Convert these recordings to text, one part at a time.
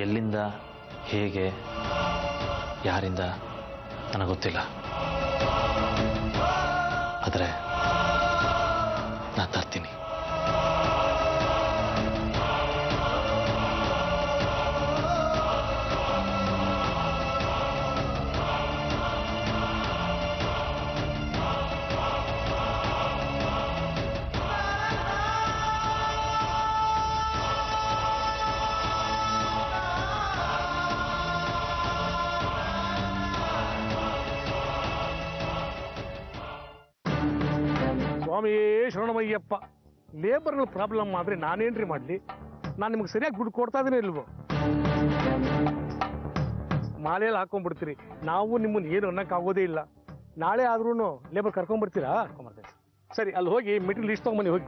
ಎಲ್ಲಿಂದ ಹೇಗೆ ಯಾರಿಂದ ನನಗೆ ಗೊತ್ತಿಲ್ಲ, ಆದರೆ ನಾನು ತರ್ತೀನಿ. ಸ್ವಾಮಿ ಶರಣಮಯ್ಯಪ್ಪ, ಲೇಬರ್ಗಳ ಪ್ರಾಬ್ಲಮ್ ಆದರೆ ನಾನೇನ್ರಿ ಮಾಡಲಿ? ನಾನು ನಿಮ್ಗೆ ಸರಿಯಾಗಿ ದುಡ್ಡು ಕೊಡ್ತಾ ಇದೀನಿ ಇಲ್ವೋ? ಮಾಲೆಯಲ್ಲಿ ಹಾಕೊಂಡ್ಬಿಡ್ತೀರಿ, ನಾವು ನಿಮ್ಮನ್ನು ಏನು ಅನ್ನೋಕ್ಕಾಗೋದೇ ಇಲ್ಲ. ನಾಳೆ ಆದ್ರೂ ಲೇಬರ್ ಕರ್ಕೊಂಡ್ಬರ್ತೀರಾ? ಕರ್ಕೊಂಬರ್ತೀನಿ. ಸರಿ, ಅಲ್ಲಿ ಹೋಗಿ ಮೆಟೀರಿಯಲ್ ಲಿಸ್ಟ್ ತೊಗೊಂಬನ್ನಿ, ಹೋಗಿ.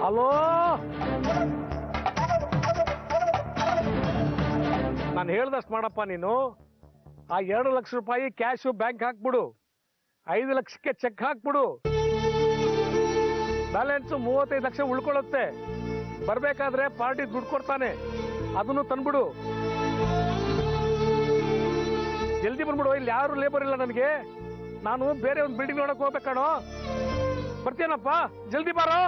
ಹಲೋ, ನಾನು ಹೇಳ್ದಷ್ಟು ಮಾಡಪ್ಪ ನೀನು. ಆ 2 ಲಕ್ಷ ರೂಪಾಯಿ ಕ್ಯಾಶು ಬ್ಯಾಂಕ್ ಹಾಕ್ಬಿಡು, 5 ಲಕ್ಷಕ್ಕೆ ಚೆಕ್ ಹಾಕ್ಬಿಡು. ಬ್ಯಾಲೆನ್ಸ್ 35 ಲಕ್ಷ ಉಳ್ಕೊಳ್ಳುತ್ತೆ. ಬರ್ಬೇಕಾದ್ರೆ ಪಾರ್ಟಿ ದುಡ್ಡು ಕೊಡ್ತಾನೆ, ಅದನ್ನು ತಂದ್ಬಿಡು. ಜಲ್ದಿ ಬಂದ್ಬಿಡು, ಇಲ್ಲಿ ಯಾರು ಲೇಬರ್ ಇಲ್ಲ ನನಗೆ. ನಾನು ಬೇರೆ ಒಂದು ಬಿಲ್ಡಿಂಗ್ ನೋಡಕ್ ಹೋಗ್ಬೇಕಾಣೋ. ಬರ್ತೀನಪ್ಪ, ಜಲ್ದಿ ಬಾರೋ.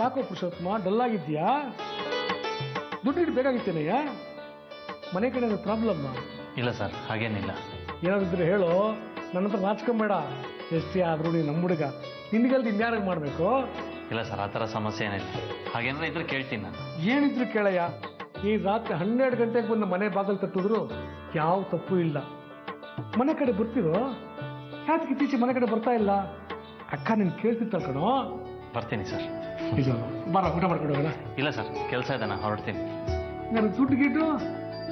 ಯಾಕೋ ಪುರುಷೋತ್ತಮ ಡಲ್ ಆಗಿದ್ಯಾ? ದುಡ್ಡು ಬೇಕಾಗಿತ್ತೇನೆಯಾ? ಮನೆ ಕಡೆ ಪ್ರಾಬ್ಲಮ್? ಇಲ್ಲ ಸರ್, ಹಾಗೇನಿಲ್ಲ. ಏನಾದ್ರು ಹೇಳು, ನನ್ನ ಹತ್ರ ನಾಚ್ಕೊಂಬೇಡ. ಎಷ್ಟೇ ಆದ್ರೂ ನೀನು ನಮ್ಮ ಹುಡುಗ, ನಿನ್ಗಲ್ದು ಇನ್ಯಾರಿಗೆ ಮಾಡಬೇಕು? ಇಲ್ಲ ಸರ್, ಆ ಥರ ಸಮಸ್ಯೆ ಏನಿಲ್ಲ. ಹಾಗೇನಾದ್ರೆ ಇದ್ರೆ ಕೇಳ್ತೀನಿ ನಾನು. ಏನಿದ್ರು ಕೇಳಯ್ಯ. ಈ ರಾತ್ರಿ 12 ಗಂಟೆಗೆ ಬಂದು ಮನೆ ಬಾಗಿಲು ತಟ್ಟಿದ್ರು ಯಾವ ತಪ್ಪು ಇಲ್ಲ. ಮನೆ ಕಡೆ ಬರ್ತಿರೋ? ಯಾಕೆ ಇತ್ತೀಚೆ ಮನೆ ಕಡೆ ಬರ್ತಾ ಇಲ್ಲ? ಅಕ್ಕ ನೀನು ಕೇಳ್ತಿರ್ತಾಳ ಕಣೋ. ಬರ್ತೀನಿ ಸರ್. ನಿಜ ಬರ, ಊಟ ಮಾಡ್ಕೊಡೋಣ. ಇಲ್ಲ ಸರ್, ಕೆಲಸ ಇದೆ, ನಾನು ಹೊರಡ್ತೀನಿ. ನಾನು ದುಡ್ಡು ಗಿಡ್ಡು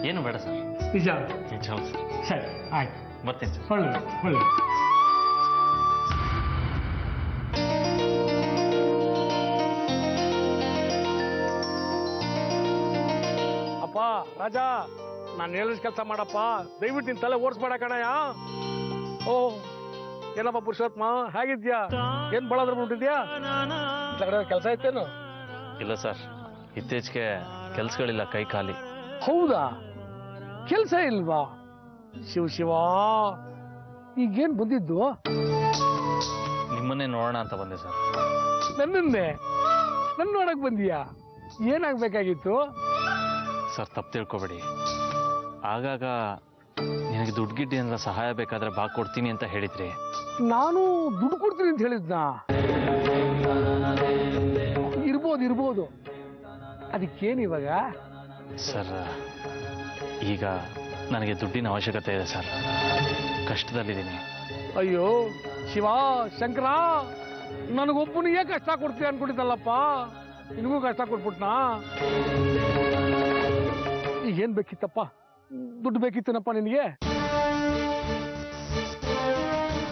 ಏನು ಬೇಡ ಸರ್. ನಿಜ ನಿಜ ಸರ್. ಸರಿ, ಆಯ್ತು, ಬರ್ತೀನಿ ಸರ್. ಒಳ್ಳೆ ಒಳ್ಳೆ. ಅಪ್ಪ ರಾಜ, ನಾನು ಹೇಳಿದ ಕೆಲಸ ಮಾಡಪ್ಪ. ದಯವಿಟ್ಟು ನಿನ್ ತಲೆ ಓಡಿಸ್ಬೇಡ ಕಣಯ್ಯ. ಓ ಏನಪ್ಪ ಪುರುಷೋತ್ತಮ, ಹೇಗಿದ್ಯಾ? ಏನ್ ಬಳದ್ರ ಬಿಟ್ಟಿದ್ಯಾ? ಕೆಲಸ ಐತೇನು? ಇಲ್ಲ ಸರ್, ಇತ್ತೀಚೆಗೆ ಕೆಲ್ಸಗಳಿಲ್ಲ, ಕೈ ಖಾಲಿ. ಹೌದಾ? ಕೆಲಸ ಇಲ್ವಾ? ಶಿವ ಶಿವ, ಈಗೇನ್ ಬಂದಿದ್ದು? ನಿಮ್ಮನ್ನೇ ನೋಡೋಣ ಅಂತ ಬಂದೆ ಸರ್. ನನ್ನನ್ನೇ ನನ್ನ ನೋಡಕ್ ಬಂದೀಯಾ? ಏನಾಗ್ಬೇಕಾಗಿತ್ತು? ಸರ್, ತಪ್ಪು ತಿಳ್ಕೊಬೇಡಿ. ಆಗಾಗ ನಿನಗೆ ದುಡ್ಡು ಗಿಡ್ಡಿ ಅಂದ್ರೆ ಸಹಾಯ ಬೇಕಾದ್ರೆ ಬಾ, ಕೊಡ್ತೀನಿ ಅಂತ ಹೇಳಿದ್ರಿ. ನಾನು ದುಡ್ಡು ಕೊಡ್ತೀನಿ ಅಂತ ಹೇಳಿದ್ನ? ಇರ್ಬೋದು. ಅದಕ್ಕೇನು ಇವಾಗ? ಸರ್, ಈಗ ನನಗೆ ದುಡ್ಡಿನ ಅವಶ್ಯಕತೆ ಇದೆ ಸರ್. ಕಷ್ಟದಲ್ಲಿದ್ದೀನಿ. ಅಯ್ಯೋ ಶಿವ ಶಂಕರ, ನನಗೊಬ್ಬನಿಗೆ ಕಷ್ಟ ಕೊಡ್ತೀಯ ಅನ್ಕೊಂಡಿದ್ದಲ್ಲಪ್ಪ, ನಿನಗೂ ಕಷ್ಟ ಕೊಟ್ಬಿಟ್ನಾ? ಈಗೇನ್ ಬೇಕಿತ್ತಪ್ಪ? ದುಡ್ಡು ಬೇಕಿತ್ತೇನಪ್ಪ ನಿನಗೆ?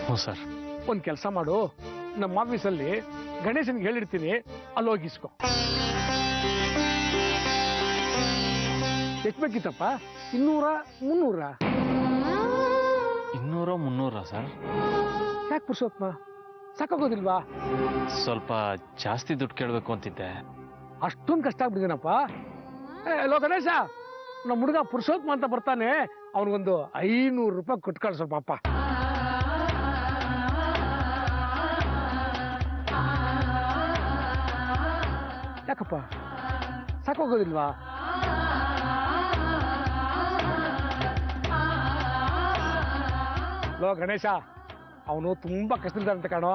ಹ್ಞೂ ಸರ್. ಒಂದು ಕೆಲಸ ಮಾಡು, ನಮ್ಮ ಆಫೀಸಲ್ಲಿ ಗಣೇಶನ್ಗೆ ಹೇಳಿರ್ತೀನಿ, ಅಲ್ಲಿ ಹೋಗಿಸ್ಕೊ. ಎಷ್ಟು ಬೇಕಿತ್ತಪ್ಪ? 200 300? 200 300 ಸರ್? ಯಾಕೆ ಪುರುಷೋತ್ತಮ, ಸಾಕಾಗೋದಿಲ್ವಾ? ಸ್ವಲ್ಪ ಜಾಸ್ತಿ ದುಡ್ಡು ಕೇಳಬೇಕು ಅಂತಿದ್ದೆ. ಅಷ್ಟೊಂದು ಕಷ್ಟ ಆಗ್ಬಿಟ್ಟಿದ್ದೀನಪ್ಪ. ಹಲೋ ಗಣೇಶ, ನಮ್ಮ ಹುಡುಗ ಪುರುಷೋತ್ತಮ ಅಂತ ಬರ್ತಾನೆ, ಅವನಿಗೊಂದು 500 ರೂಪಾಯಿ ಕೊಟ್ಟು ಕಳ್ಸಪ್ಪ. ಯಾಕಪ್ಪ, ಸಾಕೋಗೋದಿಲ್ವಾ? ಲೋ ಗಣೇಶ, ಅವನು ತುಂಬಾ ಕಷ್ಟದಿದ್ದಾರಂತೆ ಕಾಣೋ.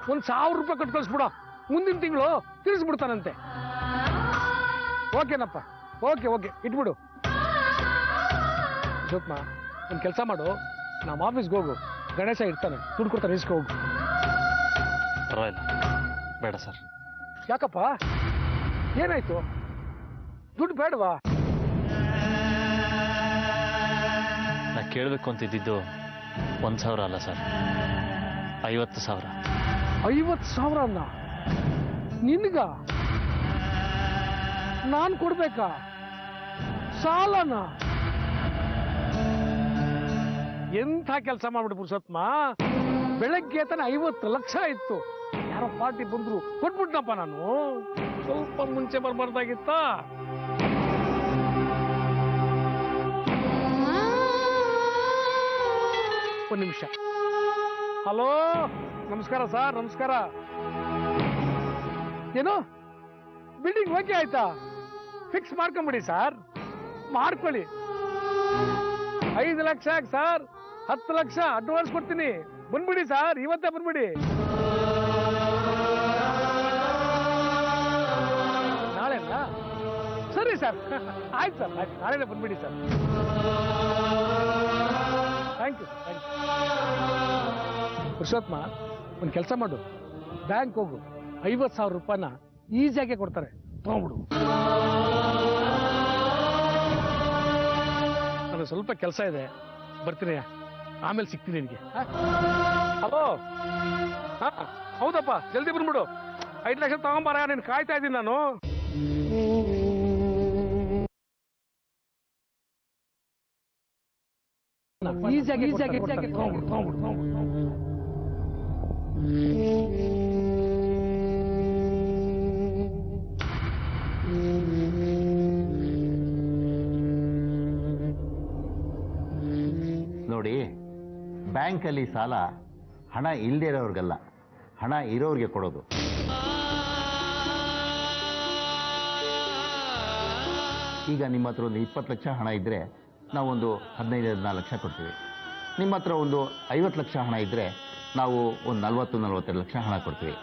1000 ರೂಪಾಯಿ ಕೊಟ್ಟು ಕಳಿಸ್ಬಿಡ, ಮುಂದಿನ ತಿಂಗಳು ತಿರ್ಸ್ಬಿಡ್ತಾನಂತೆ. ಓಕೆನಪ್ಪ, ಓಕೆ ಇಟ್ಬಿಡು. ಜೋತ್ಮ, ಒಂದು ಕೆಲಸ ಮಾಡು, ನಮ್ಮ ಆಫೀಸ್ಗೆ ಹೋಗು, ಗಣೇಶ ಇರ್ತಾನೆ, ದುಡ್ಡು ಕೊಡ್ತಾನೆ, ಇಸ್ಕೊ ಹೋಗು. ಪರವಾಗಿಲ್ಲ, ಬೇಡ ಸರ್. ಯಾಕಪ್ಪ, ಏನಾಯ್ತು? ದುಡ್ಡು ಬೇಡವಾ? ನಾ ಕೇಳಬೇಕು ಅಂತಿದ್ದು 1,000 ಅಲ್ಲ ಸರ್, 50,000. 50,000? ನಿನ್ಗ ನಾನು ಕೊಡ್ಬೇಕಾ? ಸಾಲನ? ಎಂಥ ಕೆಲಸ ಮಾಡ್ಬಿಟ್ಟು ಪುರುಷೋತ್ತಮ, ಬೆಳಗ್ಗೆ ತಾನೆ 50 ಲಕ್ಷ ಇತ್ತು. ಯಾರೋ ಪಾರ್ಟಿ ಬಂದ್ರು ಕೊಟ್ಬಿಟ್ನಪ್ಪ. ನಾನು ಸ್ವಲ್ಪ ಮುಂಚೆ ಬರ್ಬಾರ್ದಾಗಿತ್ತ. ಒಂದು ನಿಮಿಷ. ಹಲೋ, ನಮಸ್ಕಾರ ಸರ್. ನಮಸ್ಕಾರ. ಏನು ಬಿಲ್ಡಿಂಗ್ ಓಕೆ ಆಯ್ತಾ? ಫಿಕ್ಸ್ ಮಾಡ್ಕೊಂಬಿಡಿ ಸರ್, ಮಾಡ್ಕೊಳ್ಳಿ. 5 ಲಕ್ಷ ಯಾಕೆ ಸರ್? 10 ಲಕ್ಷ ಅಡ್ವಾನ್ಸ್ ಕೊಡ್ತೀನಿ. ಬಂದ್ಬಿಡಿ ಸರ್, ಇವತ್ತೇ ಬಂದ್ಬಿಡಿ. ನಾಳೆನಾ? ಸರಿ ಸರ್, ಆಯ್ತು ಸರ್, ಆಯ್ತು, ನಾಳೆನೇ ಬಂದ್ಬಿಡಿ ಸರ್. Thank you. ಪುರುಷೋತ್ತಮ, ಒಂದು ಕೆಲಸ ಮಾಡು, ಬ್ಯಾಂಕ್ ಹೋಗು, 50,000 ರೂಪಾಯಿನ ಈಸಿಯಾಗೆ ಕೊಡ್ತಾರೆ, ತಗೊಂಡ್ಬಿಡು. ನನಗೆ ಸ್ವಲ್ಪ ಕೆಲಸ ಇದೆ, ಬರ್ತೀನಿ, ಆಮೇಲೆ ಸಿಗ್ತೀನಿ ನಿನಗೆ. ಹಲೋ, ಹಾ ಹೌದಪ್ಪ, ಜಲ್ದಿ ಬಂದ್ಬಿಡು. 5 ಲಕ್ಷ ತಗೊಂಬಾರ, ನೀನು ಕಾಯ್ತಾ ಇದ್ದೀನಿ ನಾನು. ಈಸಿಯಾಗಿ ತಗೊಂಡ್ಬಿಡು. ನೋಡಿ, ಬ್ಯಾಂಕಲ್ಲಿ ಸಾಲ ಹಣ ಇಲ್ಲದೆ ಇರೋರ್ಗಲ್ಲ, ಹಣ ಇರೋರಿಗೆ ಕೊಡೋದು. ಈಗ ನಿಮ್ಮ ಹತ್ರ ಒಂದು 20 ಲಕ್ಷ ಹಣ ಇದ್ದರೆ ನಾವೊಂದು 15-14 ಲಕ್ಷ ಕೊಡ್ತೀವಿ. ನಿಮ್ಮ ಹತ್ರ ಒಂದು 50 ಲಕ್ಷ ಹಣ ಇದ್ದರೆ ನಾವು ಒಂದು 40-42 ಲಕ್ಷ ಹಣ ಕೊಡ್ತೀವಿ.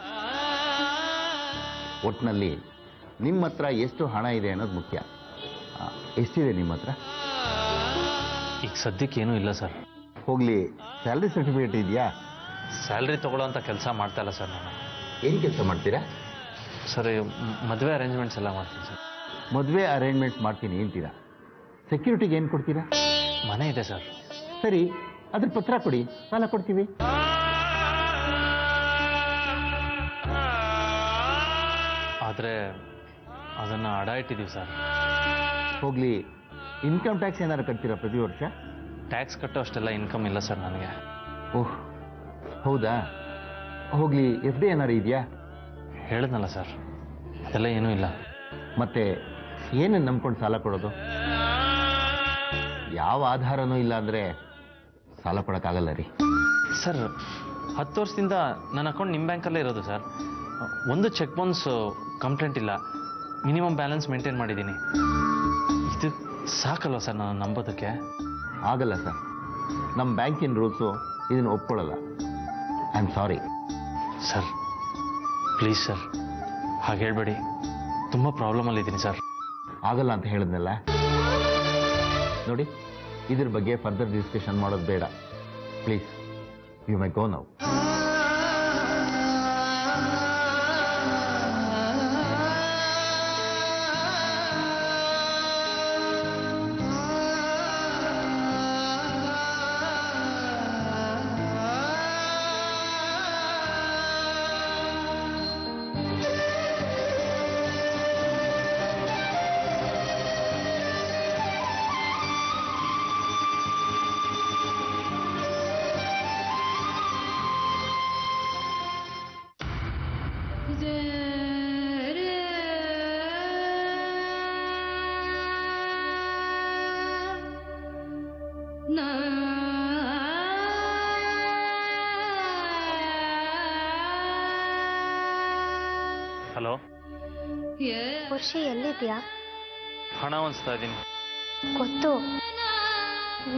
ಒಟ್ಟಿನಲ್ಲಿ ನಿಮ್ಮ ಹತ್ರ ಎಷ್ಟು ಹಣ ಇದೆ ಅನ್ನೋದು ಮುಖ್ಯ. ಎಷ್ಟಿದೆ ನಿಮ್ಮ ಹತ್ರ? ಈಗ ಸದ್ಯಕ್ಕೆ ಏನೂ ಇಲ್ಲ ಸರ್. ಹೋಗಲಿ, ಸ್ಯಾಲ್ರಿ ಸರ್ಟಿಫಿಕೇಟ್ ಇದೆಯಾ? ಸ್ಯಾಲ್ರಿ ತಗೊಳ್ಳೋ ಅಂತ ಕೆಲಸ ಮಾಡ್ತಾ ಇಲ್ಲ ಸರ್. ನಾನು ಏನು ಕೆಲಸ ಮಾಡ್ತೀರಾ? ಸರ್, ಮದುವೆ ಅರೇಂಜ್ಮೆಂಟ್ಸ್ ಎಲ್ಲ ಮಾಡ್ತೀನಿ ಸರ್. ಮದುವೆ ಅರೇಂಜ್ಮೆಂಟ್ಸ್ ಮಾಡ್ತೀನಿ ಅಂತೀರಾ, ಸೆಕ್ಯೂರಿಟಿಗೆ ಏನು ಕೊಡ್ತೀರಾ? ಮನೆ ಇದೆ ಸರ್. ಸರಿ, ಅದ್ರ ಪತ್ರ ಕೊಡಿ, ಸಾಲ ಕೊಡ್ತೀವಿ. ಆದರೆ ಅದನ್ನು ಅಡ ಇಟ್ಟಿದ್ದೀವಿ ಸರ್. ಹೋಗಲಿ, ಇನ್ಕಮ್ ಟ್ಯಾಕ್ಸ್ ಏನಾದ್ರು ಕಟ್ತೀರಾ ಪ್ರತಿ ವರ್ಷ? ಟ್ಯಾಕ್ಸ್ ಕಟ್ಟೋ ಅಷ್ಟೆಲ್ಲ ಇನ್ಕಮ್ ಇಲ್ಲ ಸರ್ ನನಗೆ. ಓಹ್, ಹೌದಾ? ಹೋಗಲಿ, FD ಏನಾರು ಇದೆಯಾ? ಹೇಳಿದ್ನಲ್ಲ ಸರ್, ಅದೆಲ್ಲ ಏನೂ ಇಲ್ಲ. ಮತ್ತೆ ಏನನ್ನು ನಂಬ್ಕೊಂಡು ಸಾಲ ಕೊಡೋದು? ಯಾವ ಆಧಾರನೂ ಇಲ್ಲ ಅಂದರೆ ಸಾಲ ಕೊಡೋಕ್ಕಾಗಲ್ಲ ರೀ. ಸರ್, 10 ವರ್ಷದಿಂದ ನನ್ನ ಅಕೌಂಟ್ ನಿಮ್ಮ ಬ್ಯಾಂಕಲ್ಲೇ ಇರೋದು ಸರ್. ಒಂದು ಚೆಕ್ ಬೌನ್ಸ್ ಕಂಪ್ಲೇಂಟ್ ಇಲ್ಲ. ಮಿನಿಮಮ್ ಬ್ಯಾಲೆನ್ಸ್ ಮೇಂಟೈನ್ ಮಾಡಿದ್ದೀನಿ. ಇದು ಸಾಕಲ್ವ ಸರ್ ನಾನು ನಂಬೋದಕ್ಕೆ? ಆಗಲ್ಲ ಸರ್, ನಮ್ಮ ಬ್ಯಾಂಕಿನ ರೂಲ್ಸು ಇದನ್ನು ಒಪ್ಕೊಳ್ಳಲ್ಲ. I am sorry sir. Please sir, ಹಾಗೆ ಹೇಳ್ಬೇಡಿ. ತುಂಬ ಪ್ರಾಬ್ಲಮಲ್ಲಿದ್ದೀನಿ ಸರ್. ಆಗಲ್ಲ ಅಂತ ಹೇಳಿದ್ನಲ್ಲ. ನೋಡಿ, ಇದ್ರ ಬಗ್ಗೆ ಫರ್ದರ್ ಡಿಸ್ಕಷನ್ ಮಾಡೋದು ಬೇಡ. Please, you may go now. Hello, Varshi ಎಲ್ಲಿದ್ಯಾ? ಹಣ ಹೊಂಚ್ತಾ ಇದ್ದೀನಿ. ಗೊತ್ತು,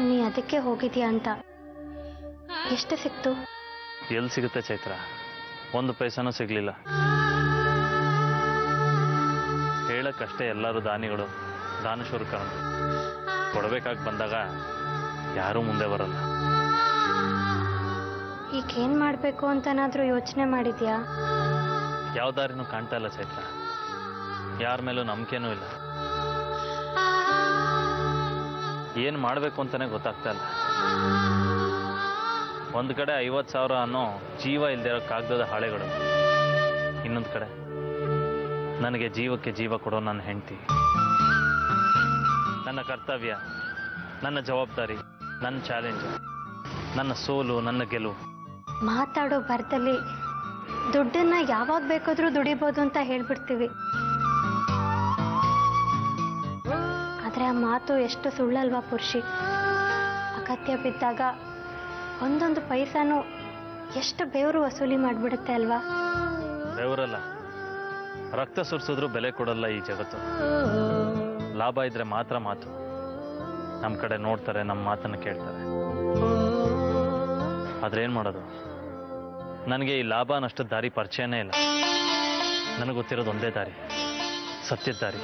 ನೀ ಅದಕ್ಕೆ ಹೋಗಿದ್ಯಾ ಅಂತ. ಎಷ್ಟು ಸಿಕ್ತು? ಎಲ್ಲಿ ಸಿಗುತ್ತೆ ಚೈತ್ರ? 1 ಪೈಸಾನೂ ಸಿಗಲಿಲ್ಲ. ಹೇಳಕ್ಕಷ್ಟೇ ಎಲ್ಲರೂ ದಾನಿಗಳು, ದಾನಶೂರಕರು. ಕೊಡಬೇಕಾಗಿ ಬಂದಾಗ ಯಾರೂ ಮುಂದೆ ಬರಲ್ಲ. ಈಗೇನು ಮಾಡಬೇಕು ಅಂತನಾದರೂ ಯೋಚನೆ ಮಾಡಿದ್ಯಾ? ಯಾವ ದಾರಿನೂ ಕಾಣ್ತಾ ಇಲ್ಲ ಚೈತ್ರ. ಯಾರ ಮೇಲೂ ನಂಬಿಕೆನೂ ಇಲ್ಲ. ಏನು ಮಾಡಬೇಕು ಅಂತಾನೆ ಗೊತ್ತಾಗ್ತಾ ಇಲ್ಲ. ಒಂದು ಕಡೆ 50,000 ಅನ್ನೋ ಜೀವ ಇಲ್ದಿರೋ ಕಾಗದದ ಹಾಳೆಗಳು, ಇನ್ನೊಂದು ಕಡೆ ನನಗೆ ಜೀವಕ್ಕೆ ಜೀವ ಕೊಡೋ ನನ್ನ ಹೆಂಡತಿ. ನನ್ನ ಕರ್ತವ್ಯ, ನನ್ನ ಜವಾಬ್ದಾರಿ, ನನ್ನ ಚಾಲೆಂಜ್, ನನ್ನ ಸೋಲು, ನನ್ನ ಗೆಲುವು. ಮಾತಾಡೋ ಬರದಲ್ಲಿ ದುಡ್ಡನ್ನ ಯಾವಾಗ ಬೇಕಾದ್ರೂ ದುಡಿಬೋದು ಅಂತ ಹೇಳ್ಬಿಡ್ತೀವಿ. ಆದ್ರೆ ಆ ಮಾತು ಎಷ್ಟು ಸುಳ್ಳಲ್ವಾ ಪುರುಷಿ. ಅಗತ್ಯ ಬಿದ್ದಾಗ ಒಂದೊಂದು ಪೈಸಾನು ಎಷ್ಟು ಬೆವರು ವಸೂಲಿ ಮಾಡಿಬಿಡುತ್ತೆ ಅಲ್ವಾ. ಬೆವರಲ್ಲ, ರಕ್ತ ಸುರಿಸಿದ್ರು ಬೆಲೆ ಕೊಡಲ್ಲ ಈ ಜಗತ್ತು. ಲಾಭ ಇದ್ರೆ ಮಾತ್ರ ಮಾತು. ನಮ್ಮ ಕಡೆ ನೋಡ್ತಾರೆ, ನಮ್ಮ ಮಾತನ್ನು ಕೇಳ್ತಾರೆ. ಆದ್ರೆ ಏನು ಮಾಡೋದು, ನನಗೆ ಈ ಲಾಭ ನಷ್ಟ ದಾರಿ ಪರಿಚಯನೇ ಇಲ್ಲ. ನನಗೆ ಗೊತ್ತಿರೋದು ಒಂದೇ ದಾರಿ, ಸತ್ಯದ ದಾರಿ.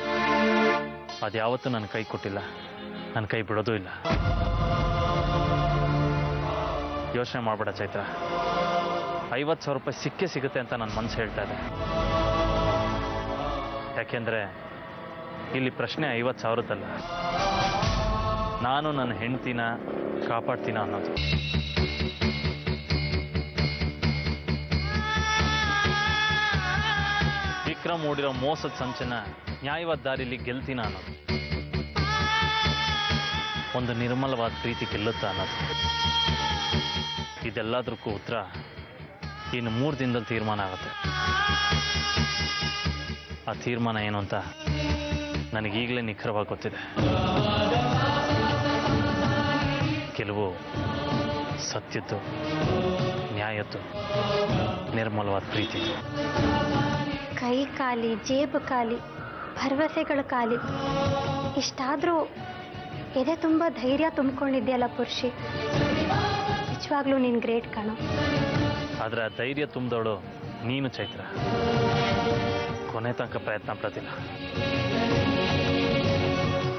ಅದ್ಯಾವತ್ತೂ ನನ್ನ ಕೈ ಕೊಟ್ಟಿಲ್ಲ, ನನ್ನ ಕೈ ಬಿಡೋದೂ ಇಲ್ಲ. ಯೋಚನೆ ಮಾಡಬೇಡ ಚೈತ್ರ. 50,000 ರೂಪಾಯಿ ಸಿಕ್ಕೇ ಸಿಗುತ್ತೆ ಅಂತ ನನ್ನ ಮನಸ್ಸು ಹೇಳ್ತಾ ಇದೆ. ಯಾಕೆಂದ್ರೆ ಇಲ್ಲಿ ಪ್ರಶ್ನೆ 50,000ದಲ್ಲ, ನಾನು ನನ್ನ ಹೆಂಡ್ತಿನ ಕಾಪಾಡ್ತೀನ ಅನ್ನೋದು. ವಿಕ್ರಮ್ ಓಡಿರೋ ಮೋಸದ ಸಂಚನ ನ್ಯಾಯವಾದ ದಾರಿಲಿ ಗೆಲ್ತೀನ ಅನ್ನೋದು. ಒಂದು ನಿರ್ಮಲವಾದ ಪ್ರೀತಿ ಗೆಲ್ಲುತ್ತಾ ಅನ್ನೋದು. ಇದೆಲ್ಲದಕ್ಕೂ ಉತ್ತರ ಇನ್ನು 3 ದಿನದಲ್ಲಿ ತೀರ್ಮಾನ ಆಗುತ್ತೆ. ಆ ತೀರ್ಮಾನ ಏನು ಅಂತ ನನಗೀಗಲೇ ನಿಖರವಾಗಿ ಗೊತ್ತಿದೆ. ಕೆಲವು ಸತ್ಯದ್ದು, ನ್ಯಾಯದ್ದು, ನಿರ್ಮಲವಾದ ಪ್ರೀತಿ. ಕೈ ಖಾಲಿ, ಜೇಬು ಖಾಲಿ, ಭರವಸೆಗಳ ಖಾಲಿ. ಇಷ್ಟಾದರೂ ಎದೆ ತುಂಬ ಧೈರ್ಯ ತುಂಬಿಕೊಂಡಿದ್ಯಲ್ಲ ಪುರುಷಿ. ನಿಜವಾಗ್ಲೂ ನೀನು ಗ್ರೇಟ್ ಕಾಣೋ. ಆದರೆ ಆ ಧೈರ್ಯ ತುಂಬಿದವಳು ನೀನು ಚೈತ್ರ. ಕೊನೆ ತನಕ ಪ್ರಯತ್ನ ಪಡ್ತಿಲ್ಲ.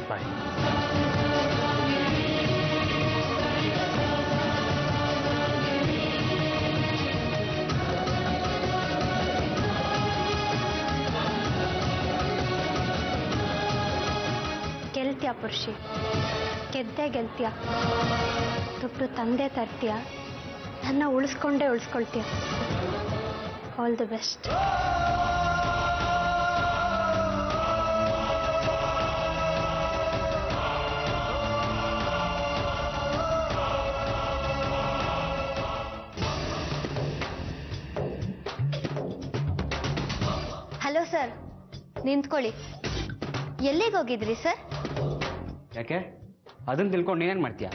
ಬಾಯ್. ಗೆಲ್ತೀಯ ಪುರುಷಿ, ಗೆದ್ದೇ ಗೆಲ್ತೀಯ. ದುಡ್ಡು ತಂದೆ ತರ್ತೀಯ, ನನ್ನ ಉಳಿಸ್ಕೊಂಡೇ ಉಳಿಸ್ಕೊಳ್ತೀಯ. All the best. Hello sir, ನಿಂತ್ಕೊಳ್ಳಿ. ಎಲ್ಲಿಗೆ ಹೋಗಿದ್ರಿ ಸರ್? ಯಾಕೆ ಅದನ್ನ ತಿಳ್ಕೊಂಡು ನೀನೇನು ಮಾಡ್ತೀಯಾ?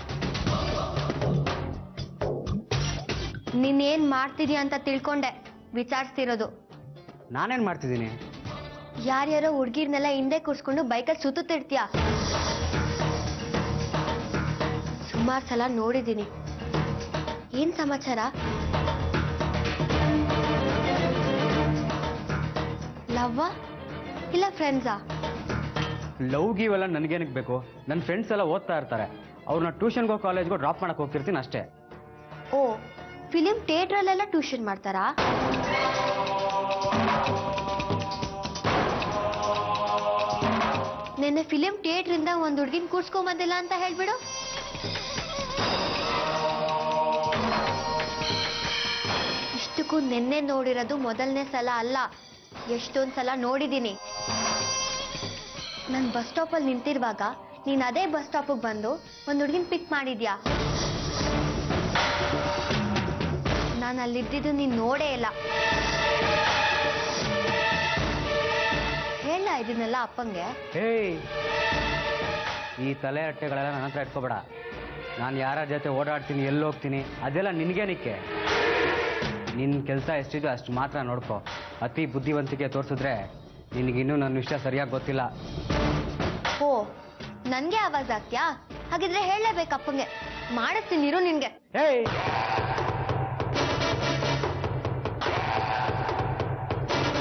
ನೀನೇನ್ ಮಾಡ್ತಿದ್ಯಾ ಅಂತ ತಿಳ್ಕೊಂಡೆ ವಿಚಾರಿಸ್ತಿರೋದು. ನಾನೇನು ಮಾಡ್ತಿದ್ದೀನಿ? ಯಾರ್ಯಾರೋ ಹುಡ್ಗಿರ್ನೆಲ್ಲ ಹಿಂದೆ ಕೂರ್ಸ್ಕೊಂಡು ಬೈಕಲ್ಲಿ ಸುತ್ತಿರ್ತೀಯ. ಸುಮಾರು ಸಲ ನೋಡಿದ್ದೀನಿ. ಏನ್ ಸಮಾಚಾರ? ಲವ್ವಾ ಇಲ್ಲ ಫ್ರೆಂಡ್ಸಾ? ಲವ್ ಗೀವೆಲ್ಲ ನನಗೇನಕ್ಕೆ ಬೇಕು? ನನ್ನ ಫ್ರೆಂಡ್ಸ್ ಎಲ್ಲ ಓದ್ತಾ ಇರ್ತಾರೆ. ಅವ್ರನ್ನ ಟ್ಯೂಷನ್ಗೋ ಕಾಲೇಜ್ಗೋ ಡ್ರಾಪ್ ಮಾಡಕ್ಕೆ ಹೋಗ್ತಿರ್ತೀನಿ ಅಷ್ಟೇ. ಓ, ಫಿಲಿಂ ಥಿಯೇಟ್ರಲ್ಲೆಲ್ಲ ಟ್ಯೂಷನ್ ಮಾಡ್ತಾರಾ? ನಿನ್ನೆ ಫಿಲಿಂ ಥಿಯೇಟ್ರಿಂದ ಒಂದು ಹುಡುಗಿನ ಕೂರ್ಸ್ಕೊಂಬಂದಿಲ್ಲ ಅಂತ ಹೇಳ್ಬಿಡು. ಇಷ್ಟಕ್ಕೂ ನಿನ್ನೆ ನೋಡಿರೋದು ಮೊದಲನೇ ಸಲ ಅಲ್ಲ, ಎಷ್ಟೊಂದು ಸಲ ನೋಡಿದ್ದೀನಿ. ನಾನು ಬಸ್ ಸ್ಟಾಪಲ್ಲಿ ನಿಂತಿರುವಾಗ ನೀನು ಅದೇ ಬಸ್ ಸ್ಟಾಪಿಗೆ ಬಂದು ಒಂದು ಹುಡುಗಿನ ಪಿಕ್ ಮಾಡಿದ್ಯಾ. ನಾನು ಅಲ್ಲಿದ್ದಿದ್ದು ನೀನು ನೋಡೇ ಇಲ್ಲ. ಹೇಳ ಇದನ್ನೆಲ್ಲ ಅಪ್ಪಂಗೆ. ಹೇಯ್, ಈ ತಲೆ ಹಟ್ಟೆಗಳೆಲ್ಲ ನನ್ನ ಹತ್ರ ಇಟ್ಕೋಬೇಡ. ನಾನು ಯಾರ ಜೊತೆ ಓಡಾಡ್ತೀನಿ, ಎಲ್ಲಿ ಹೋಗ್ತೀನಿ ಅದೆಲ್ಲ ನಿನಗೇನಿಕ್ಕೆ. ನಿನ್ನ ಕೆಲಸ ಎಷ್ಟಿದೆ ಅಷ್ಟು ಮಾತ್ರ ನೋಡ್ಕೊ. ಅತಿ ಬುದ್ಧಿವಂತಿಕೆ ತೋರಿಸಿದ್ರೆ ನಿನಗಿನ್ನೂ ನನ್ನ ವಿಷಯ ಸರಿಯಾಗಿ ಗೊತ್ತಿಲ್ಲ. ಓ, ನನಗೆ ಆವಾಜ್ ಆಗ್ತ್ಯಾ? ಹಾಗಿದ್ರೆ ಹೇಳಲೇಬೇಕು ಅಪ್ಪಂಗೆ. ಮಾಡಿಸ್ತೀನಿ ಇರು ನಿನ್ಗೆ. ಹೇಯ್,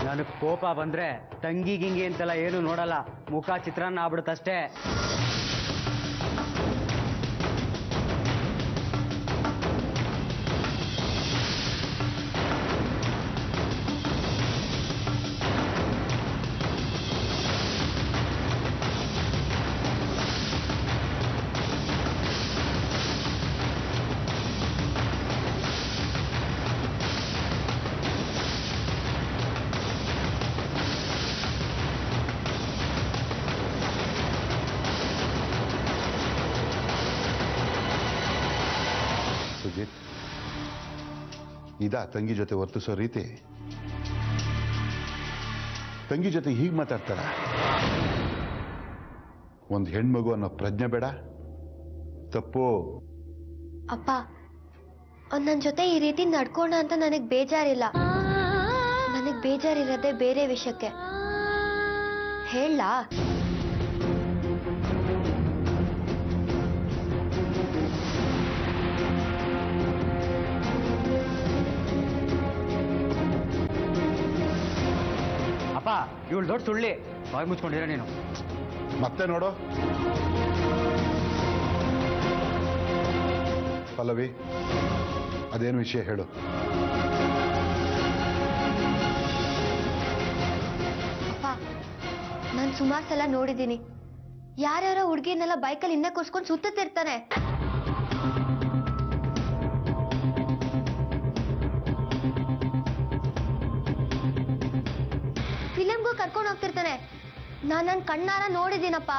ನನಗೆ ಕೋಪ ಬಂದ್ರೆ ತಂಗಿ ಗಿಂಗಿ ಅಂತೆಲ್ಲ ಏನು ನೋಡಲ್ಲ. ಮುಖ ಚಿತ್ರಾನ್ನ ಆಗ್ಬಿಡುತ್ತಷ್ಟೇ. ಸುಜಿತ್? ಇದಾ ತಂಗಿ ಜೊತೆ ವರ್ತಿಸೋ ರೀತಿ? ತಂಗಿ ಜೊತೆ ಹೀಗೆ ಮಾತಾಡ್ತಾರ? ಒಂದು ಹೆಣ್ಮಗು ಅನ್ನೋ ಪ್ರಜ್ಞೆ ಬೇಡ? ತಪ್ಪು. ಅಪ್ಪ ಅವ್ನು ನನ್ನ ಜೊತೆ ಈ ರೀತಿ ನಡ್ಕೋಣ ಅಂತ ನನಗೆ ಬೇಜಾರಿಲ್ಲ. ನನಗೆ ಬೇಜಾರಿರೋದೇ ಬೇರೆ ವಿಷಯಕ್ಕೆ. ಹೇಳಲಾ? ಅಪ್ಪ ಇವಳು ದೊಡ್ಡ ಸುಳ್ಳಿ, ಬಾಯಿ ಮುಚ್ಕೊಂಡಿರ ನೀನು. ಮತ್ತೆ ನೋಡು ಪಲ್ಲವಿ, ಅದೇನು ವಿಷಯ ಹೇಳು. ಅಪ್ಪ ನಾನು ಸುಮಾರು ಸಲ ನೋಡಿದ್ದೀನಿ, ಯಾರ್ಯಾರೋ ಹುಡುಗಿನೆಲ್ಲ ಬೈಕಲ್ಲಿ ಹಿಂದೆ ಕೂರ್ಸ್ಕೊಂಡು ಸುತ್ತಿರ್ತಾನೆ. ಫಿಲಮ್ಗೂ ಕರ್ಕೊಂಡು ಹೋಗ್ತಿರ್ತಾನೆ. ನಾನು ನನ್ನ ಕಣ್ಣಾರ ನೋಡಿದ್ದೀನಪ್ಪ.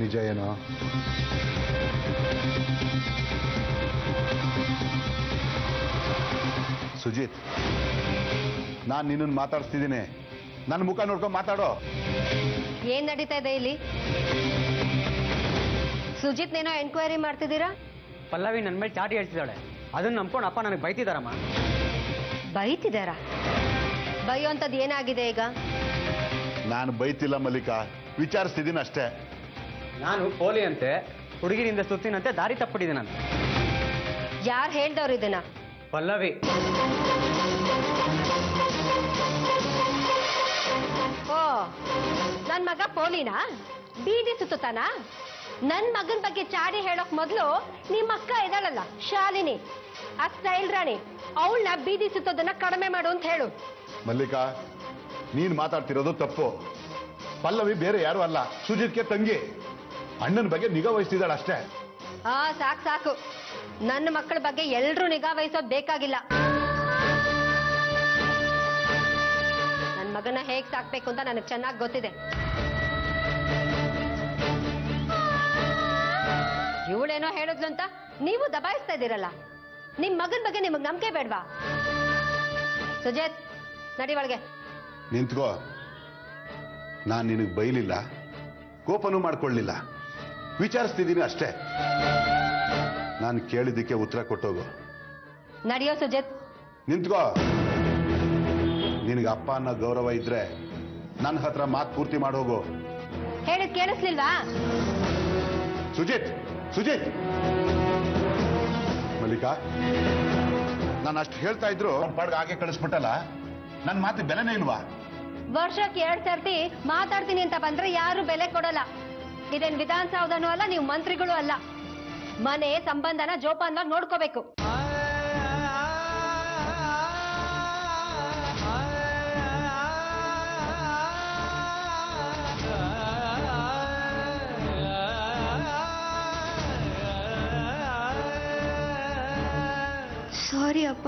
ನಿಜ ಏನೋ? ಸುಜಿತ್, ನಾನು ನಿನ್ನನ್ನು ಮಾತಾಡ್ಸ್ತಿದ್ದೀನಿ, ನನ್ನ ಮುಖ ನೋಡ್ಕೊಂಡು ಮಾತಾಡೋ. ಏನ್ ನಡೀತಾ ಇದೆ ಇಲ್ಲಿ? ಸುಜಿತ್ನೇನೋ ಎಂಕ್ವೈರಿ ಮಾಡ್ತಿದ್ದೀರಾ? ಪಲ್ಲವಿ ನನ್ನ ಮೇಲೆ ಚಾಟಿ ಹೇಳ್ತಿದ್ದಾಳೆ, ಅದನ್ನ ನಂಬ್ಕೊಂಡು ಅಪ್ಪ ನನಗೆ ಬೈತಿದಾರಮ್ಮ. ಬೈತಿದಾರಾ? ಬೈಯೋಂಥದ್ದು ಏನಾಗಿದೆ ಈಗ? ನಾನು ಬೈತಿಲ್ಲ ಮಲ್ಲಿಕಾ, ವಿಚಾರಿಸ್ತಿದ್ದೀನಿ ಅಷ್ಟೇ. ನಾನು ಪೋಲಿ ಅಂತೆ, ಹುಡುಗಿರಿಂದ ಸುತ್ತಿನಂತೆ ದಾರಿ ತಪ್ಪಿಟ್ಟಿದ್ದೀನಂತೆ. ಯಾರು ಹೇಳ್ದವ್ರು ಇದನ್ನ? ಪಲ್ಲವಿ. ಓ, ನನ್ ಮಗ ಪೋಲಿನಾ? ಬೀದಿ ಸುತ್ತಾನ? ನನ್ ಮಗನ ಬಗ್ಗೆ ಚಾಡಿ ಹೇಳೋಕ್ ಮೊದ್ಲು ನಿಮ್ಮ ಅಕ್ಕ ಇದಾಳಲ್ಲ ಶಾಲಿನಿ, ಆ ಸ್ಟೈಲ್ ರಾಣಿ, ಅವಳನ್ನ ಬೀದಿ ಸುತ್ತೋದನ್ನ ಕಡಿಮೆ ಮಾಡು ಅಂತ ಹೇಳು. ಮಲ್ಲಿಕಾ, ನೀನು ಮಾತಾಡ್ತಿರೋದು ತಪ್ಪು. ಪಲ್ಲವಿ ಬೇರೆ ಯಾರು ಅಲ್ಲ, ಸುಜಿತ್ಗೆ ತಂಗಿ. ಅಣ್ಣನ ಬಗ್ಗೆ ನಿಗಾ ವಹಿಸ್ತಿದ್ದಾಳೆ ಅಷ್ಟೇ. ಸಾಕು ಸಾಕು, ನನ್ನ ಮಕ್ಕಳ ಬಗ್ಗೆ ಎಲ್ರೂ ನಿಗಾ ವಹಿಸೋದ್ ಬೇಕಾಗಿಲ್ಲ. ನನ್ನ ಮಗನ ಹೇಗ್ ಸಾಕ್ಬೇಕು ಅಂತ ನನಗೆ ಚೆನ್ನಾಗಿ ಗೊತ್ತಿದೆ. ಇವಳೇನೋ ಹೇಳಿದ್ಲು ಅಂತ ನೀವು ದಬಾಯಿಸ್ತಾ ಇದ್ದೀರಲ್ಲ. ನಿಮ್ ಮಗನ ಬಗ್ಗೆ ನಿಮಗ್ ನಂಬಿಕೆ ಬೇಡ್ವಾ? ಸುಜೇತ್, ನಡಿ ಒಳಗೆ. ನಿಂತ್ಕೋ. ನಾನು ನಿನಗೆ ಬೈಲಿಲ್ಲ, ಕೋಪನೂ ಮಾಡ್ಕೊಳ್ಳಿಲ್ಲ, ವಿಚಾರಿಸ್ತಿದ್ದೀನಿ ಅಷ್ಟೇ. ನಾನು ಕೇಳಿದ್ದಕ್ಕೆ ಉತ್ತರ ಕೊಟ್ಟೋಗು. ನಡಿಯೋ ಸುಜೇತ್. ನಿಂತ್ಕೋ. ನಿನಗೆ ಅಪ್ಪ ಅನ್ನೋ ಗೌರವ ಇದ್ರೆ ನನ್ನ ಹತ್ರ ಮಾತು ಪೂರ್ತಿ ಮಾಡೋಗು. ಹೇಳಿದ್ ಕೇಳಿಸ್ಲಿಲ್ವಾ? ಸುಜಿತ್, ಸುಜಿತ್. ಮಲ್ಲಿಕಾ, ನಾನು ಅಷ್ಟು ಹೇಳ್ತಾ ಇದ್ರು ಪಾಡ್ಗೆ ಹಾಗೆ ಕಳಿಸ್ಬಿಟ್ಟಲ್ಲ, ನನ್ನ ಮಾತು ಬೆಲೆನೇ ಇಲ್ವಾ? ವರ್ಷಕ್ಕೆ 2 ಸರ್ತಿ ಮಾತಾಡ್ತೀನಿ ಅಂತ ಬಂದ್ರೆ ಯಾರು ಬೆಲೆ ಕೊಡಲ್ಲ. ಇದೇನ್ ವಿಧಾನಸೌಧನೂ ಅಲ್ಲ, ನೀವು ಮಂತ್ರಿಗಳು ಅಲ್ಲ. ಮನೆ ಸಂಬಂಧನ ಜೋಪಾನವಾಗಿ ನೋಡ್ಕೋಬೇಕು. ಸಾರಿ ಅಪ್ಪ.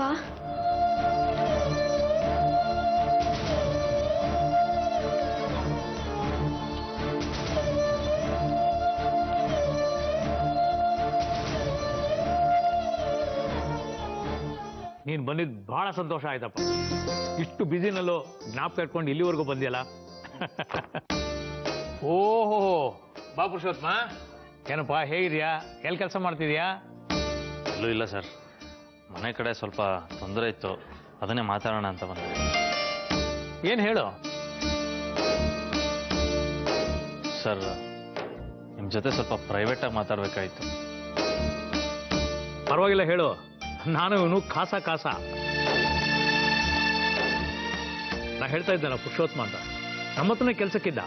ನೀನು ಬಂದಿದ್ದು ಬಹಳ ಸಂತೋಷ ಆಯ್ತಪ್ಪ. ಇಷ್ಟು ಬ್ಯುಸಿನಲ್ಲೂ ಜ್ಞಾಪಕ ಇಟ್ಕೊಂಡು ಇಲ್ಲಿವರೆಗೂ ಬಂದಿಯಲ್ಲ. ಓಹೋ, ಬಾ ಪುರುಷೋತ್ತಮ. ಏನಪ್ಪ, ಹೇಗಿದ್ಯಾ? ಎಲ್ಲಿ ಕೆಲಸ ಮಾಡ್ತಿದ್ಯಾ? ಎಲ್ಲೂ ಇಲ್ಲ ಸರ್, ಮನೆ ಕಡೆ ಸ್ವಲ್ಪ ತೊಂದರೆ ಇತ್ತು, ಅದನ್ನೇ ಮಾತಾಡೋಣ ಅಂತ ಬಂದೆ. ಏನು ಹೇಳು ಸರ್. ನಿಮ್ಮ ಜೊತೆ ಸ್ವಲ್ಪ ಪ್ರೈವೇಟಾಗಿ ಮಾತಾಡಬೇಕಾಯಿತು. ಪರವಾಗಿಲ್ಲ, ಹೇಳು. ನಾನು ಇವನು ಕಾಸ ನಾ ಹೇಳ್ತಾ ಇದ್ದಾನ ಪುರುಷೋತ್ತಮ ಅಂತ, ನಮ್ಮ ಹತ್ರನೇ ಕೆಲಸಕ್ಕಿದ್ದ.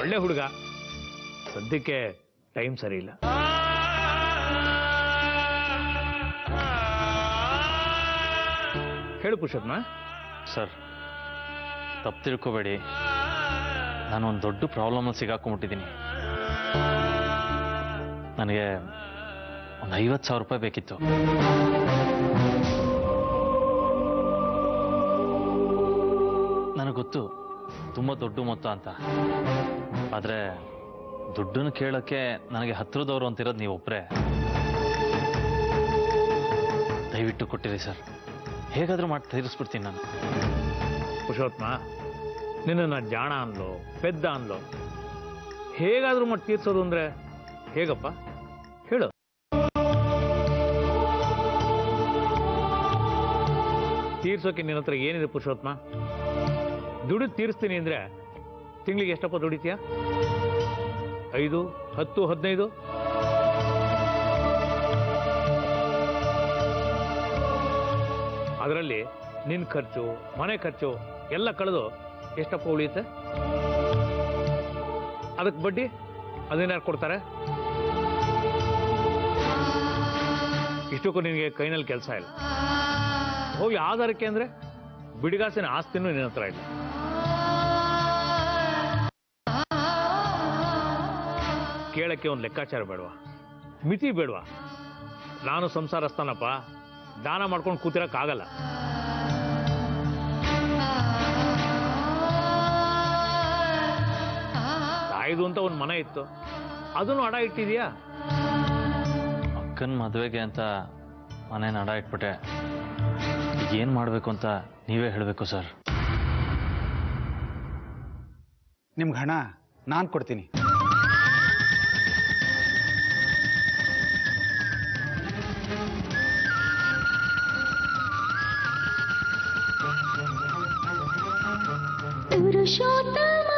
ಒಳ್ಳೆ ಹುಡುಗ, ಸದ್ಯಕ್ಕೆ ಟೈಮ್ ಸರಿ ಇಲ್ಲ. ಹೇಳು ಪುರುಷೋತ್ತಮ. ಸರ್, ತಪ್ಪು ತಿಳ್ಕೊಬೇಡಿ, ನಾನು ಒಂದು ದೊಡ್ಡ ಪ್ರಾಬ್ಲಮಲ್ಲಿ ಸಿಗಾಕೊಂಡ್ಬಿಟ್ಟಿದ್ದೀನಿ. ನನಗೆ ಒಂದು 50,000 ರೂಪಾಯಿ ಬೇಕಿತ್ತು. ನನಗೆ ಗೊತ್ತು ತುಂಬ ದೊಡ್ಡ ಮೊತ್ತ ಅಂತ. ಆದರೆ ದುಡ್ಡನ್ನು ಕೇಳೋಕ್ಕೆ ನನಗೆ ಹತ್ತಿರದವರು ಅಂತಿರೋದು ನೀವು ಒಬ್ಬರೇ. ದಯವಿಟ್ಟು ಕೊಟ್ಟಿರಿ ಸರ್, ಹೇಗಾದರೂ ಮಾಡಿ ತೀರಿಸ್ಬಿಡ್ತೀನಿ ನಾನು. ಪುರುಷೋತ್ತಮ, ನಿನ್ನ ಜಾಣ ಅನ್ಲೋ ಪೆದ್ದ ಅನ್ಲೋ, ಹೇಗಾದರೂ ಮಾಡಿ ತೀರ್ಸೋದು ಅಂದರೆ ಹೇಗಪ್ಪ ಹೇಳು. ತೀರ್ಸೋಕೆ ನಿನ್ನ ಹತ್ರ ಏನಿದೆ ಪುರುಷೋತ್ತಮ? ದುಡ್ಡು ತೀರಿಸ್ತೀನಿ ಅಂದರೆ ತಿಂಗಳಿಗೆ ಎಷ್ಟಪ್ಪ ದುಡಿತೀಯ? 5, 10, 15? ಅದರಲ್ಲಿ ನಿನ್ನ ಖರ್ಚು, ಮನೆ ಖರ್ಚು ಎಲ್ಲ ಕಳೆದು ಎಷ್ಟಪ್ಪ ಉಳಿಯುತ್ತೆ? ಅದಕ್ಕೆ ಬಡ್ಡಿ ಅದನ್ಯಾರು ಕೊಡ್ತಾರೆ? ಇಷ್ಟಕ್ಕೂ ನಿನಗೆ ಕೈನಲ್ಲಿ ಕೆಲಸ ಇಲ್ಲ. ಹೋಗಿ ಆಧಾರಕ್ಕೆ ಅಂದರೆ ಬಿಡಿಗಾಸಿನ ಆಸ್ತಿನೂ ನಿನ್ನ ಹತ್ರ ಇಲ್ಲ. ಕೇಳಕ್ಕೆ ಒಂದು ಲೆಕ್ಕಾಚಾರ ಬೇಡವಾ? ಮಿತಿ ಬೇಡವಾ? ನಾನು ಸಂಸಾರಸ್ಥನಪ್ಪ, ದಾನ ಮಾಡ್ಕೊಂಡು ಕೂತಿರಕ್ಕಾಗಲ್ಲ. ತಾಯ್ದು ಅಂತ ಒಂದು ಮನೆ ಇತ್ತು, ಅದನ್ನು ಅಡ ಇಟ್ಟಿದ್ಯಾ? ಅಕ್ಕನ ಮದುವೆಗೆ ಅಂತ ಮನೇನ ಅಡ ಇಟ್ಬಿಟ್ಟೆ. ಏನು ಮಾಡಬೇಕು ಅಂತ ನೀವೇ ಹೇಳಬೇಕು ಸರ್. ನಿಮ್ಗೆ ಹಣ ನಾನು ಕೊಡ್ತೀನಿ. ಪುರುಷೋತ್ತಮ